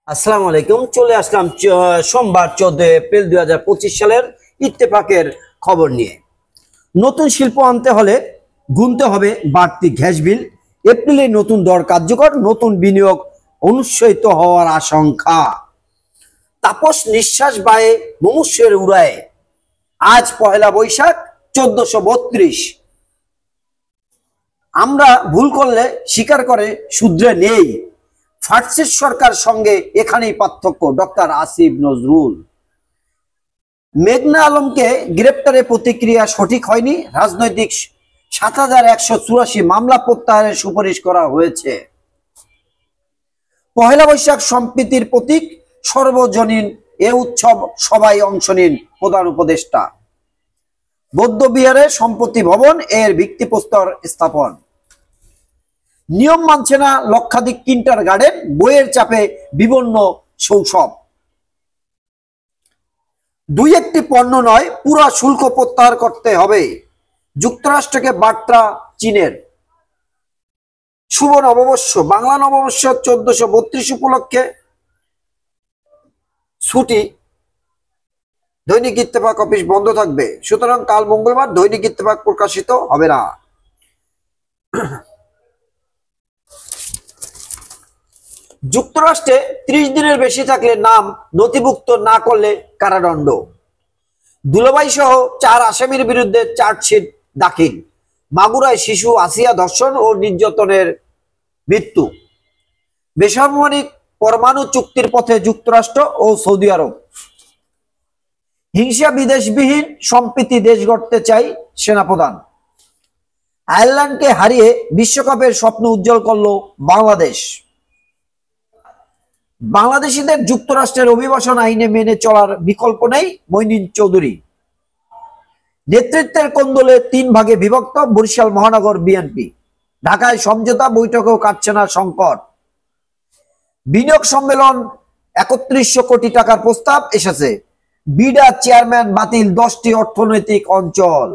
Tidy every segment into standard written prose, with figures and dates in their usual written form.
আসসালামু আলাইকুম। চলে আসলাম সোমবার 14 এপ্রিল 2025 সালের ইত্তেফাকের খবর নিয়ে। নতুন শিল্প আনতে হলে গুনতে হবে বাড়তি গ্যাস বিল। এপ্রিলে নতুন দর কার্যকর, নতুন বিনিয়োগ অনুৎসাহিত হওয়ার আশঙ্কা। তাপস নিঃশ্বাস বায়ে মুমূর্ষের উড়ায়। আজ পহেলা বৈশাখ 1432। আমরা ভুল করলে স্বীকার করে শুধরে নেই। ফার্সির সরকার সঙ্গে এখানেই পার্থক্য। ডক্টর আসিফ নজরুল। মেঘনা আলমকে গ্রেপ্তারের প্রতিক্রিয়া সঠিক হয়নি। রাজনৈতিক ৭,১৮৪ মামলা প্রত্যাহারের সুপারিশ করা হয়েছে। পহেলা বৈশাখ সম্প্রীতির প্রতীক, সর্বজনীন এ উৎসব সবাই অংশ নিন। প্রধান উপদেষ্টা। বৌদ্ধবিহারে সম্পত্তি ভবন এর ভিত্তিপ্রস্তর স্থাপন। নিয়ম মানছে না লক্ষাধিক কিন্টার গার্ডেন, বইয়ের চাপে বিবন্ন শৈশব। দুই একটি পণ্য নয়, পুরা শুল্ক প্রত্যাহার করতে হবে। যুক্তরাষ্ট্রকে বার্তা চীনের। শুভ নববর্ষ, বাংলা নববর্ষ 1432 উপলক্ষে ছুটি। দৈনিক ইত্তেফাক অফিস বন্ধ থাকবে, সুতরাং কাল মঙ্গলবার দৈনিক ইত্তেফাক প্রকাশিত হবে না। যুক্তরাষ্ট্রে 30 দিনের বেশি থাকলে নাম নথিভুক্ত না করলে কারাদণ্ড। দুলাভাই সহ 4 আসামির বিরুদ্ধে চার্জশিট দাখিল। মাগুরায় শিশু আসিয়া ধর্ষণ ও নির্যাতনের মৃত্যু। বেসামরিক পরমাণু চুক্তির পথে যুক্তরাষ্ট্র ও সৌদি আরব। হিংসা বিদেশবিহীন সম্প্রীতি দেশ গড়তে চাই সেনাপ্রধান। আয়ারল্যান্ডকে হারিয়ে বিশ্বকাপের স্বপ্ন উজ্জ্বল করল বাংলাদেশ। বাংলাদেশিদের যুক্তরাষ্ট্রের অভিবাসন আইনে মেনে চলার বিকল্প নেই, মঈনুদ্দিন চৌধুরী। নেতৃত্বের কোন্দলে 3 ভাগে বিভক্ত বরিশাল মহানগর বিএনপি। ঢাকায় সমঝোতা বৈঠকেও কাটছে না সংকট। বিনিয়োগ সম্মেলন ৩১০০ কোটি টাকার প্রস্তাব এসেছে। বিডা চেয়ারম্যান বাতিল 10টি অর্থনৈতিক অঞ্চল।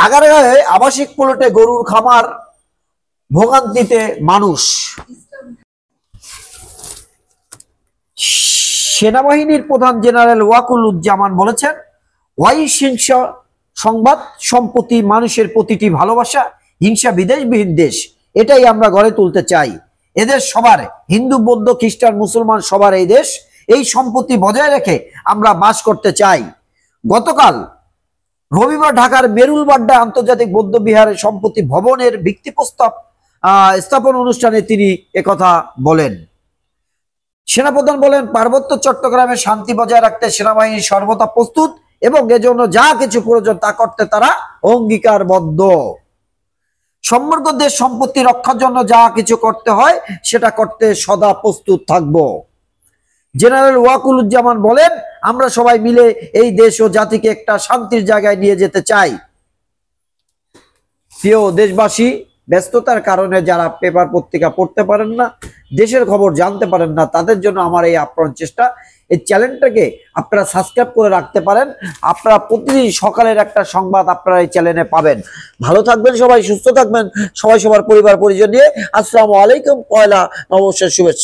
আগারগাঁয়ে আবাসিক প্লটে গরুর খামার, ভোগান্তিতে মানুষ। সেনাবাহিনীর প্রধান জেনারেল ওয়াকুলুজ্জামান বলেছেন, হিংসা সংবাদ সম্প্রতি মানুষের প্রতিটি ভালোবাসা, হিংসা বিদেশবিহীন দেশ, এটাই আমরা গড়ে তুলতে চাই। এদেশ সবার, হিন্দু বৌদ্ধ খ্রিস্টান মুসলমান সবার এই দেশ। এই সম্প্রীতি বজায় রেখে আমরা বাস করতে চাই। গতকাল রবিবার ঢাকার মেরুলবাড্ডা আন্তর্জাতিক বৌদ্ধ বিহারের সম্প্রীতি ভবনের ভিত্তিপ্রস্তর স্থাপন অনুষ্ঠানে তিনি একথা বলেন। সেনাপ্রধান বলেন, পার্বত্য চট্টগ্রামে শান্তি বজায় রাখতে সেনাবাহিনী সর্বদা প্রস্তুত এবং এজন্য যা কিছু প্রয়োজন তা করতে তারা অঙ্গীকারবদ্ধ। সমগ্র দেশ সম্পত্তি রক্ষার জন্য যা কিছু করতে হয় সেটা করতে সদা প্রস্তুত থাকব। জেনারেল ওয়াকুলুজ্জামান বলেন, আমরা সবাই মিলে এই দেশ ও জাতিকে একটা শান্তির জায়গায় নিয়ে যেতে চাই। প্রিয় দেশবাসী, ব্যস্ততার কারণে যারা পেপার পত্রিকা পড়তে পারেন না, দেশের খবর জানতে পারেন না, তাদের জন্য আমার এই আপ্রাণ চেষ্টা। এই চ্যানেলটাকে আপনারা সাবস্ক্রাইব করে রাখতে পারেন। আপনারা প্রতিদিন সকালের একটা সংবাদ আপনারা এই চ্যানেলে পাবেন। ভালো থাকবেন সবাই, সুস্থ থাকবেন সবাই, সবার পরিবার পরিজন নিয়ে। আসসালামু আলাইকুম। পয়লা নববর্ষের শুভেচ্ছা।